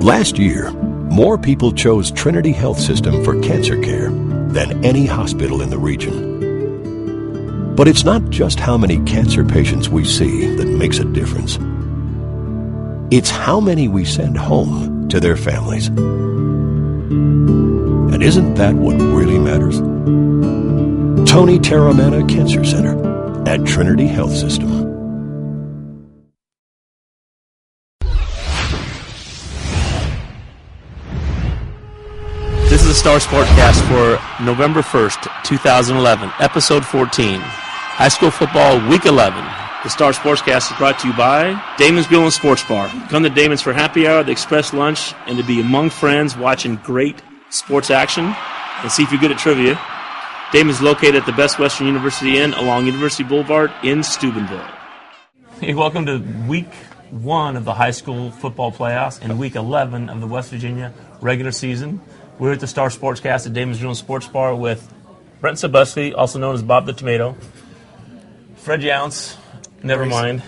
Last year, more people chose Trinity Health System for cancer care than any hospital in the region. But it's not just how many cancer patients we see that makes a difference. It's how many we send home to their families. And isn't that what really matters? Tony Terramana Cancer Center at Trinity Health System. This is the Star Sportcast for November 1st, 2011, Episode 14, High School Football, Week 11. The Star Sportscast is brought to you by Damon's Grill and Sports Bar. Come to Damon's for happy hour, the express lunch, and to be among friends watching great sports action and see if you're good at trivia. Damon's located at the Best Western University Inn along University Boulevard in Steubenville. Hey, welcome to Week 1 of the high school football playoffs and Week 11 of the West Virginia regular season. We're at the Star Sportscast at Damon's Grill and Sports Bar with Brent Sabuski, also known as Bob the Tomato, Fred Younce, never mind,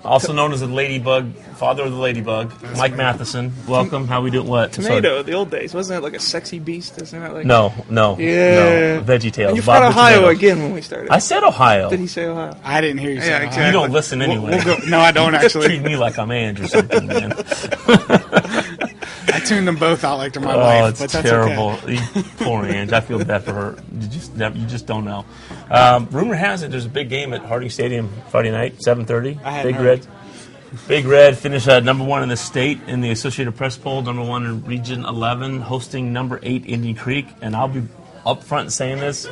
also known as the Ladybug, father of the Ladybug, Mike Matheson. Welcome. How we doing? What? Tomato, the old days. Wasn't it like a sexy beast? Isn't it like No. Yeah. No. VeggieTales. And you forgot Ohio again when we started. I said Ohio. Did he say Ohio? I didn't hear you say Ohio. Exactly. You don't listen anyway. No, I don't actually. Treat me like I'm Ange or something, man. I tuned them both out like they're my It's wife, but that's terrible. okay. Poor Ange. I feel bad for her. You just don't know. Rumor has it there's a big game at Harding Stadium Friday night, 7:30. Big Red finished number 1 in the state in the Associated Press poll, number 1 in Region 11, hosting number 8 Indian Creek. And I'll be up front saying this.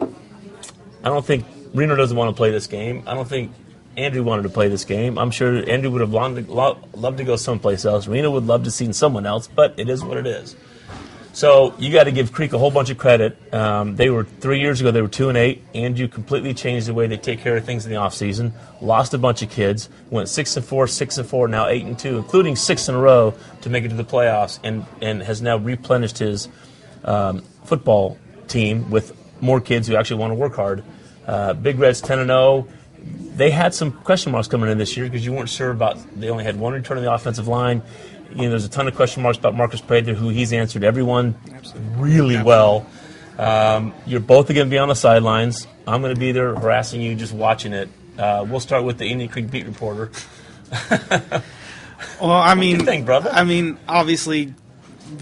I don't think Reno doesn't want to play this game. I don't think Andrew wanted to play this game. I'm sure Andrew would have loved to go someplace else. Reno would love to see someone else, but it is what it is. So you got to give Creek a whole bunch of credit. They were 3 years ago. They were 2-8. Andrew completely changed the way they take care of things in the offseason. Lost a bunch of kids. Went 6-4, 6-4. Now 8-2, including 6 in a row to make it to the playoffs, and has now replenished his football team with more kids who actually want to work hard. Big Red's 10-0. They had some question marks coming in this year because you weren't sure about. They only had one return on the offensive line. There's a ton of question marks about Marcus Prather, who he's answered everyone really well. You're both going to be on the sidelines. I'm going to be there harassing you, just watching it. We'll start with the Indian Creek beat reporter. Well, I mean, what do you think, brother? I mean, obviously,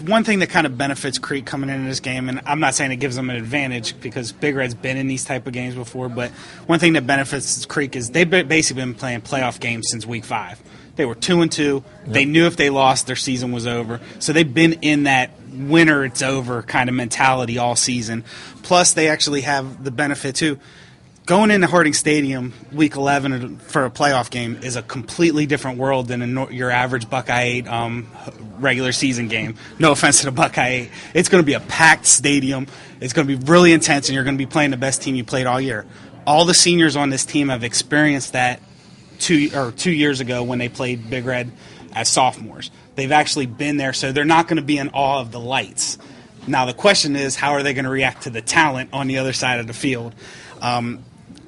one thing that kind of benefits Creek coming into this game, and I'm not saying it gives them an advantage because Big Red's been in these type of games before, but one thing that benefits Creek is they've basically been playing playoff games since Week 5. They were 2-2. Yep. They knew if they lost, their season was over. So they've been in that winner, it's over kind of mentality all season. Plus, they actually have the benefit, too. Going into Harding Stadium Week 11 for a playoff game is a completely different world than your average Buckeye 8 regular season game. No offense to the Buckeye 8. It's going to be a packed stadium. It's going to be really intense, and you're going to be playing the best team you played all year. All the seniors on this team have experienced that 2 years ago when they played Big Red as sophomores. They've actually been there, so they're not going to be in awe of the lights. Now the question is, how are they going to react to the talent on the other side of the field?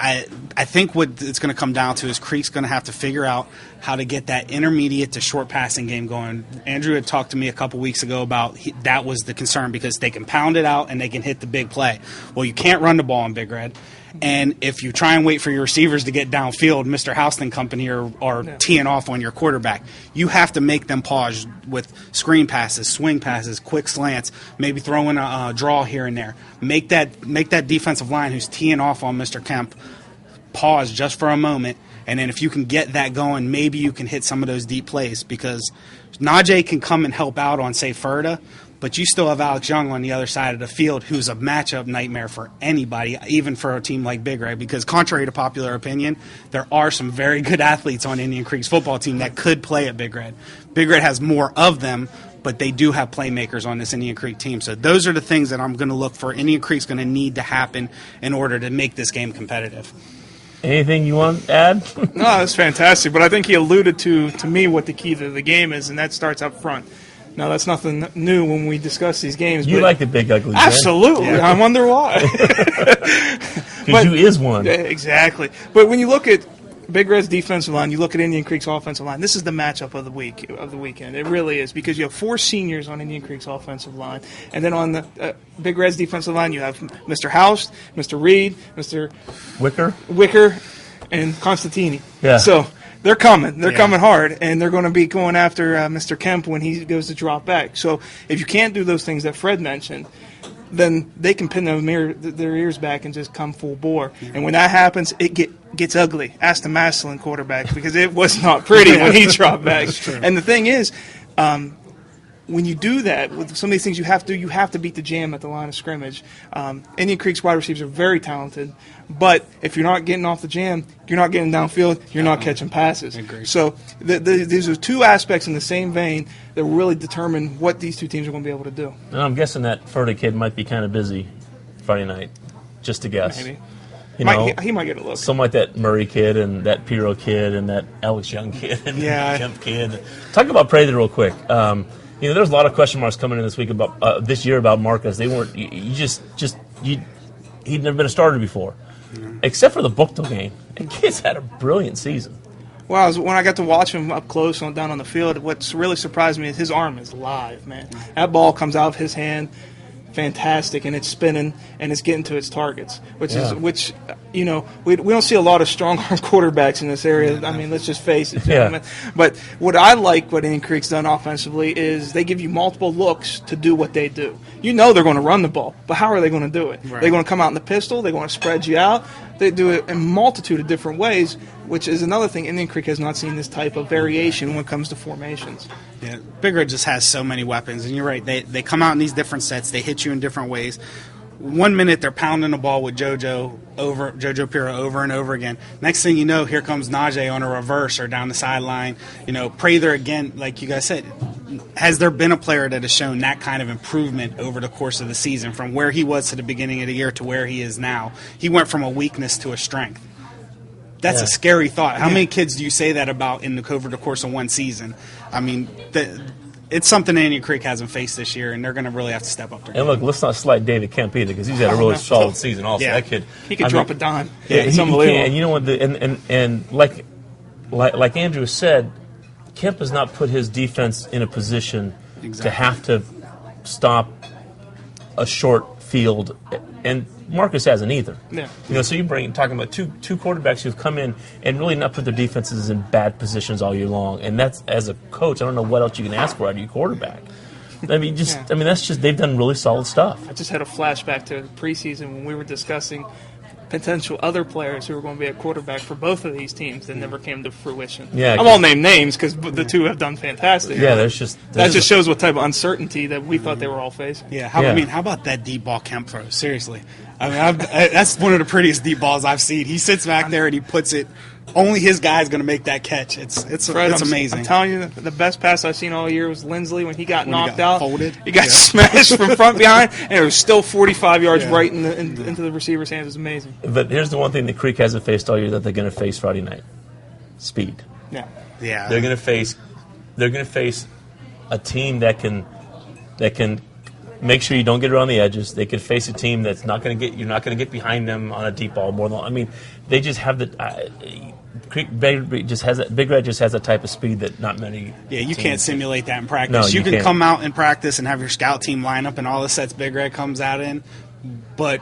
I think what it's going to come down to is Creek's going to have to figure out how to get that intermediate to short passing game going. Andrew had talked to me a couple weeks ago about that was the concern because they can pound it out and they can hit the big play. Well, you can't run the ball in Big Red. And if you try and wait for your receivers to get downfield, Mr. Houston Company are teeing off on your quarterback. You have to make them pause with screen passes, swing passes, quick slants, maybe throw in a draw here and there. Make that defensive line who's teeing off on Mr. Kemp pause just for a moment. And then if you can get that going, maybe you can hit some of those deep plays because Najee can come and help out on, say, Ferda, but you still have Alex Young on the other side of the field who's a matchup nightmare for anybody, even for a team like Big Red, because contrary to popular opinion, there are some very good athletes on Indian Creek's football team that could play at Big Red. Big Red has more of them, but they do have playmakers on this Indian Creek team. So those are the things that I'm going to look for. Indian Creek's going to need to happen in order to make this game competitive. Anything you want to add? No, that's fantastic. But I think he alluded to me what the key to the game is, and that starts up front. Now, that's nothing new when we discuss these games. You like the big ugly guy. Absolutely. Yeah. I wonder why. Because you is one. Exactly. But when you look at Big Red's defensive line, you look at Indian Creek's offensive line, this is the matchup of the weekend. It really is, because you have 4 seniors on Indian Creek's offensive line. And then on the Big Red's defensive line, you have Mr. House, Mr. Reed, Mr. Wicker, and Constantini. Yeah. So they're coming. They're coming hard, and they're going to be going after Mr. Kemp when he goes to drop back. So if you can't do those things that Fred mentioned, then they can pin their ears back and just come full bore. And when that happens, it gets ugly. Ask the Massillon quarterback, because it was not pretty when he dropped back. And the thing is, when you do that, with some of these things you have to beat the jam at the line of scrimmage. Indian Creek's wide receivers are very talented, but if you're not getting off the jam, you're not getting downfield, you're not catching passes. So these are 2 aspects in the same vein that really determine what these 2 teams are going to be able to do. And I'm guessing that Ferdy kid might be kind of busy Friday night, just to guess. Maybe. He might get a look. Some like that Murray kid and that Piro kid and that Alex Young kid and that Kemp kid. Talk about Prather real quick. There's a lot of question marks coming in this week about this year about Marcus. They weren't. He'd never been a starter before, except for the Bookto game. And kid's had a brilliant season. Well, when I got to watch him up close down on the field, what's really surprised me is his arm is live, man. That ball comes out of his hand, fantastic, and it's spinning and it's getting to its targets, which we don't see a lot of strong arm quarterbacks in this area. I mean, let's just face it, gentlemen. But what I like what Indian Creek's done offensively is they give you multiple looks to do what they do. You know they're going to run the ball, but how are they going to do it? They're going to come out in the pistol. They're going to spread you out. They do it in a multitude of different ways, which is another thing. Indian Creek has not seen this type of variation when it comes to formations. Yeah, Big Red just has so many weapons, and you're right. They come out in these different sets. They hit you in different ways. 1 minute they're pounding the ball with Jojo Piro over and over again. Next thing you know, here comes Najee on a reverse or down the sideline. Prather again, like you guys said. Has there been a player that has shown that kind of improvement over the course of the season, from where he was to the beginning of the year to where he is now? He went from a weakness to a strength. That's a scary thought. How many kids do you say that about over the course of one season? I mean, it's something Indian Creek hasn't faced this year, and they're going to really have to step up their game. And look, let's not slight David Kemp either, because he's had a really solid season also. Yeah. That kid, he could drop a dime. Yeah, it's he unbelievable. can. And you know what? And like Andrew said, Kemp has not put his defense in a position to have to stop a short field, and Marcus hasn't either. Yeah. So you're talking about two quarterbacks who've come in and really not put their defenses in bad positions all year long. And that's, as a coach, I don't know what else you can ask for out of your quarterback. That's just they've done really solid stuff. I just had a flashback to preseason when we were discussing potential other players who were going to be a quarterback for both of these teams that never came to fruition. Yeah, I won't name names because the 2 have done fantastic. Yeah, that just shows what type of uncertainty that we thought they were all facing. Yeah, how about that deep ball Kemp throw? Seriously, that's one of the prettiest deep balls I've seen. He sits back there and he puts it. Only his guy's going to make that catch. It's amazing. I'm telling you, the best pass I've seen all year was Lindsley when he got knocked out. Folded. He got smashed from front behind, and it was still 45 yards right into the receiver's hands. It was amazing. But here's the one thing the Creek hasn't faced all year that they're going to face Friday night: speed. Yeah. They're going to face a team that can make sure you don't get around the edges. They could face a team that's not going to get. You're not going to get behind them on a deep ball more than. They just have the. Big Red just has that type of speed that not many. Yeah, you can't simulate that in practice. No, you can can't. come out in practice and have your scout team line up and all the sets Big Red comes out in, but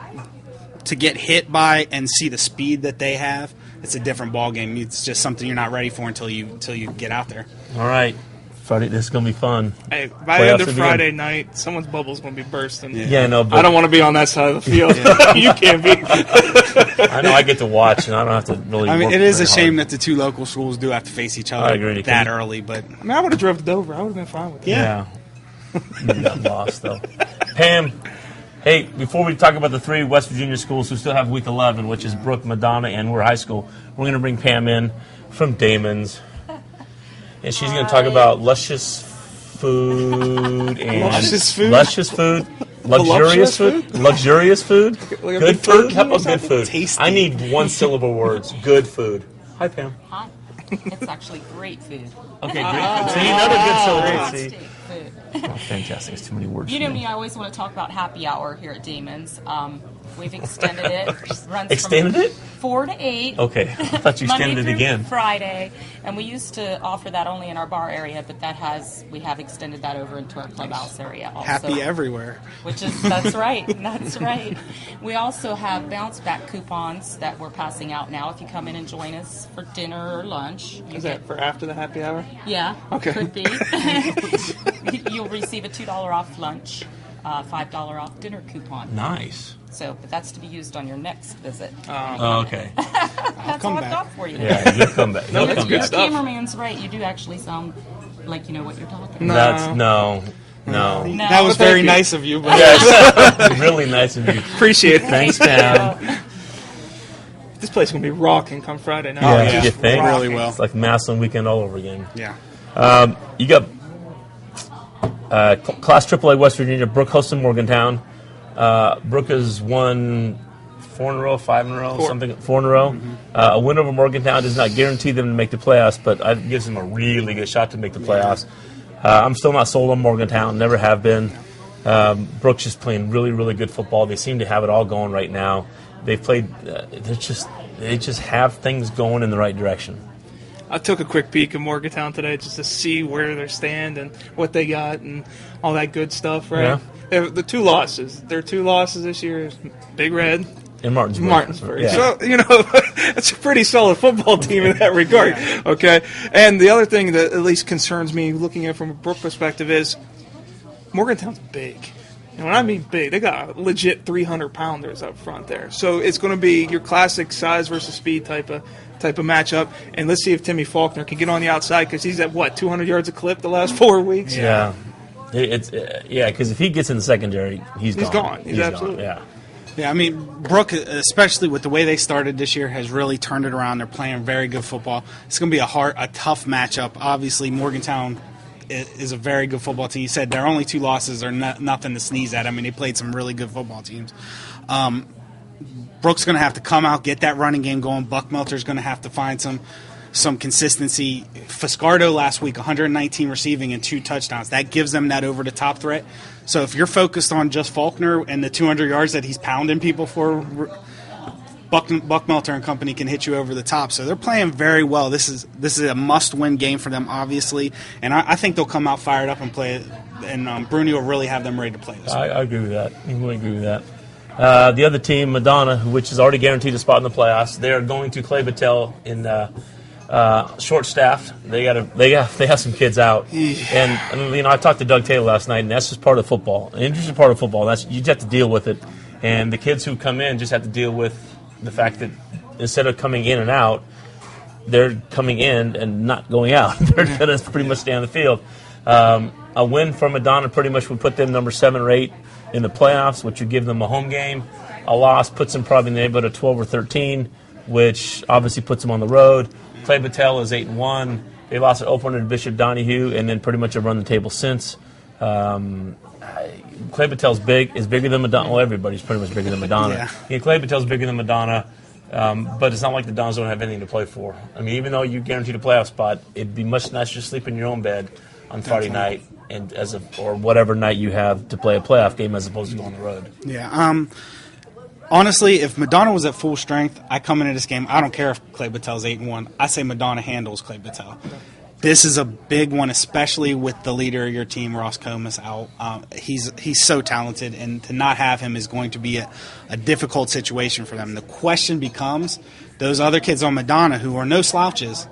to get hit by and see the speed that they have, it's a different ball game. It's just something you're not ready for until you get out there. All right. Friday, this is going to be fun. Hey, by the end of Friday night, someone's bubble's going to be bursting. Yeah, I know. I don't want to be on that side of the field. You can't be. I know I get to watch, and I don't have to really work it is a shame hard. that the 2 local schools do have to face each other that early. But I would have drove to Dover. I would have been fine with it. Yeah. You got lost, though. Pam, hey, before we talk about the 3 West Virginia schools who still have Week 11, which is Brooke, Madonna, and Weir High School, we're going to bring Pam in from Damon's. And she's going to talk about luscious food and luxurious food, good food. How about good food? Tasty. I need 1-syllable words. Good food. Hi, Pam. It's actually great food. Okay, great food. See, another good syllable. See, food. Oh, fantastic. It's too many words. You know for me, I always want to talk about happy hour here at Demons. We've extended it. Runs Extended from it? 4 to 8. Okay. I thought you extended Monday it through again. Friday. And we used to offer that only in our bar area, but we have extended that over into our clubhouse area also. Happy everywhere. That's right. That's right. We also have bounce back coupons that we're passing out now. If you come in and join us for dinner or lunch. Is that for after the happy hour? Yeah. Okay. Could be. You'll receive a $2 off lunch, $5 off dinner coupon. Nice. But that's to be used on your next visit. Oh, okay. That's all I've got for you. Yeah, he'll come back. He'll come Your back. cameraman's right. You do actually sound like you know what you're talking about. That's no. That was Well, very thank you. nice of you. But Yes. Really nice of you. Appreciate it. Thanks, man. This place is going to be rocking come Friday night. Yeah, Just you think? Really well. It's like Maslin weekend all over again. yeah. You got Class AAA West Virginia. Brooke hosting Morgantown. Brooke has won 4 in a row, 5 in a row, something. 4 in a row. A win over Morgantown does not guarantee them to make the playoffs, but it gives them a really good shot to make the playoffs. I'm still not sold on Morgantown. Never have been. Brooke's just playing really, really good football. They seem to have it all going right now. They've played. They just have things going in the right direction. I took a quick peek at Morgantown today just to see where they stand and what they got and all that good stuff, right? Yeah. The 2 losses. Their 2 losses this year is Big Red In Martinsburg. Yeah. Yeah. So, that's a pretty solid football team in that regard, okay? And the other thing that at least concerns me looking at it from a Brooke perspective is Morgantown's big. And when I mean big, they got legit 300-pounders up front there. So it's going to be your classic size versus speed type of matchup. And let's see if Timmy Faulkner can get on the outside because he's at, 200 yards a clip the last 4 weeks? Yeah. Because if he gets in the secondary, he's gone. He's absolutely gone. Yeah. Yeah, I mean, Brooke, especially with the way they started this year, has really turned it around. They're playing very good football. It's going to be a tough matchup. Obviously, Morgantown is a very good football team. You said their only 2 losses are nothing to sneeze at. I mean, they played some really good football teams. Brooke's going to have to come out, get that running game going. Buck Melter's going to have to find some consistency. Fiscardo last week, 119 receiving and 2 touchdowns. That gives them that over-the-top threat. So if you're focused on just Faulkner and the 200 yards that he's pounding people for, Buck Melter and company can hit you over the top. So they're playing very well. This is a must-win game for them, obviously. And I think they'll come out fired up and play it. And Bruni will really have them ready to play this week. I agree with that. I really agree with that. The other team, Madonna, which is already guaranteed a spot in the playoffs, they are going to Clay-Battelle in short-staffed. They have some kids out, and I talked to Doug Taylor last night, and that's just part of football. An injury is part of football. You just have to deal with it, and the kids who come in just have to deal with the fact that instead of coming in and out, they're coming in and not going out. They're going to pretty much stay on the field. A win for Madonna pretty much would put them number 7 or 8 in the playoffs, which would give them a home game. A loss puts them probably in the neighborhood of 12 or 13, which obviously puts them on the road. Clay-Battelle is 8-1. They lost an opener to Bishop Donahue, and then pretty much have run the table since. Clay-Battelle's bigger than Madonna. Well, everybody's pretty much bigger than Madonna. Yeah, Clay-Battle's bigger than Madonna, but it's not like the Dons don't have anything to play for. I mean, even though you guaranteed a playoff spot, it'd be much nicer to sleep in your own bed on Friday night and or whatever night you have to play a playoff game as opposed to go on the road. Yeah. Honestly, if Madonna was at full strength, I come into this game. I don't care if Clay-Battelle's 8-1. I say Madonna handles Clay-Battelle. This is a big one, especially with the leader of your team, Ross Comas, out. He's so talented, and to not have him is going to be a difficult situation for them. The question becomes, those other kids on Madonna who are no slouches,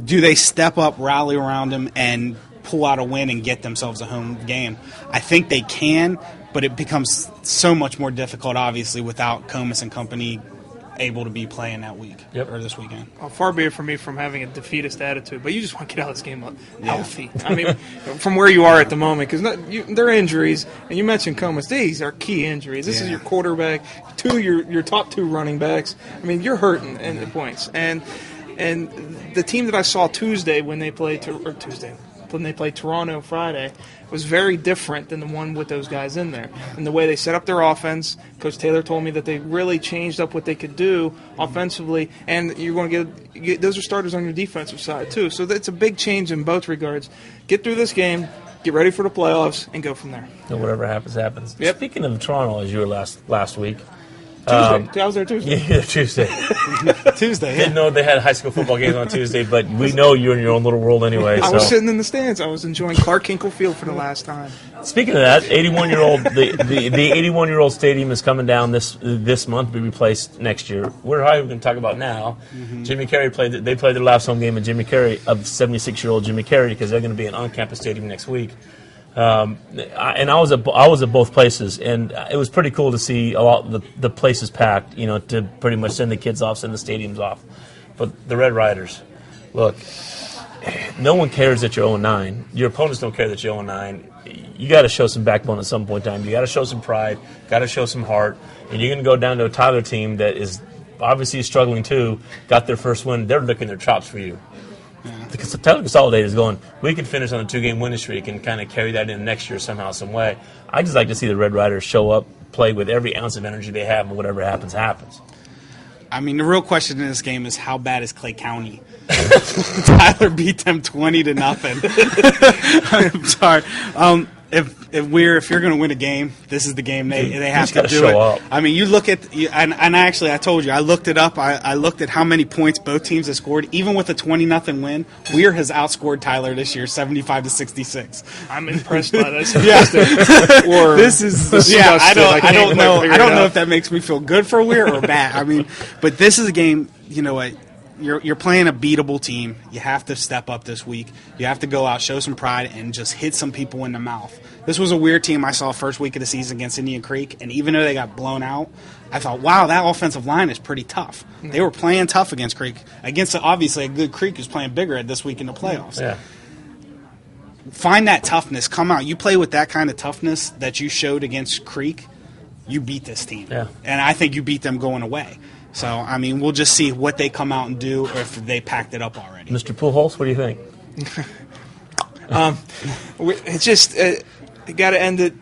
do they step up, rally around him, and pull out a win and get themselves a home game? I think they can, but it becomes so much more difficult, obviously, without Comas and company able to be playing that week or this weekend. Well, far be it from me from having a defeatist attitude, but you just want to get out of this game healthy. I mean, from where you are at the moment, because they're injuries, and you mentioned Comas. These are key injuries. This is your quarterback, your top 2 running backs. I mean, you're hurting in the points. And the team that I saw Tuesday when they played Toronto Friday was very different than the one with those guys in there. And the way they set up their offense, Coach Taylor told me that they really changed up what they could do offensively, and you're going to get those are starters on your defensive side too. So that's a big change in both regards. Get through this game, get ready for the playoffs, and go from there. So whatever happens, happens. Yep. Speaking of Toronto, as you were last week. Tuesday. I was there Tuesday. Yeah, Tuesday. Tuesday. Didn't know they had high school football games on Tuesday, but we know you're in your own little world anyway. I was sitting in the stands. I was enjoying Clark Hinkle Field for the last time. Speaking of that, 81-year-old the 81-year-old stadium is coming down this month, be replaced next year. We're going to talk about now. Mm-hmm. Jimmy Carey played their last home game, and Jimmy Carey of 76-year-old Jimmy Carey, because they're going to be in on-campus stadium next week. And I was at both places, and it was pretty cool to see a lot of the places packed, to pretty much send the kids off, send the stadiums off. But the Red Riders, look, no one cares that you're 0-9. Your opponents don't care that you're 0-9. You got to show some backbone at some point in time. You got to show some pride, got to show some heart, and you're going to go down to a Tyler team that is obviously struggling too, got their first win. They're licking their chops for you. The Tyler Consolidated is going, we can finish on a 2-game winning streak and kind of carry that in next year somehow, some way. I just like to see the Red Riders show up, play with every ounce of energy they have, and whatever happens, happens. I mean, the real question in this game is how bad is Clay County? Tyler beat them 20-0. I'm sorry. If you're going to win a game, this is the game they have to do show it. Up. I mean, you look at and actually I told you I looked it up. I looked at how many points both teams have scored. Even with a 20-0 win, Weir has outscored Tyler this year 75-66. I'm impressed by this. Or this is I don't know. I don't know if that makes me feel good for Weir or bad. I mean, but this is a game. You know what? You're playing a beatable team. You have to step up this week. You have to go out, show some pride, and just hit some people in the mouth. This was a weird team I saw first week of the season against Indian Creek, and even though they got blown out, I thought, wow, that offensive line is pretty tough. They were playing tough against Creek. Against, obviously, a good Creek who's playing bigger this week in the playoffs. Yeah. Find that toughness. Come out. You play with that kind of toughness that you showed against Creek, you beat this team. Yeah. And I think you beat them going away. So, I mean, we'll just see what they come out and do, or if they packed it up already. Mr. Pujols, what do you think? It's just you got to end it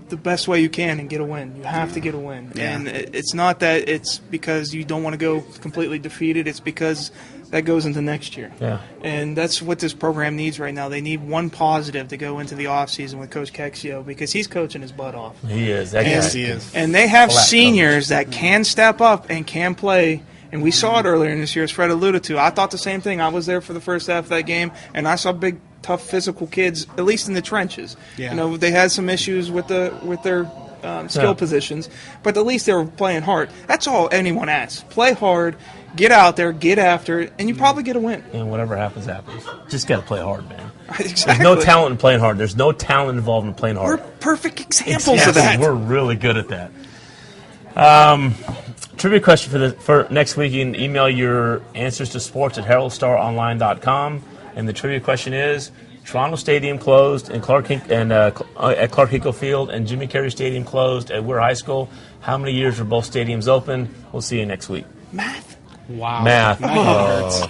the best way you can and get a win. You have to get a win. Yeah. And it's not that it's because you don't want to go completely defeated. It's because that goes into next year. Yeah. And that's what this program needs right now. They need one positive to go into the offseason with Coach Kexio, because he's coaching his butt off. He is. Yes, he is. And they have Black seniors that can step up and can play. And we saw it earlier in this year, as Fred alluded to. I thought the same thing. I was there for the first half of that game, and I saw big, tough, physical kids, at least in the trenches. Yeah. They had some issues with their skill positions, but at least they were playing hard. That's all anyone asks. Play hard, get out there, get after it, and you probably get a win. And whatever happens, happens. Just got to play hard, man. Exactly. There's no talent in playing hard. There's no talent involved in playing hard. We're perfect examples of that. We're really good at that. Trivia question for next week. You can email your answers to sports at heraldstaronline.com. And the trivia question is, Toronto Stadium closed and at Clark Hinkle Field, and Jimmy Carey Stadium closed at Weir High School. How many years were both stadiums open? We'll see you next week. Math. Wow. Math. That hurts.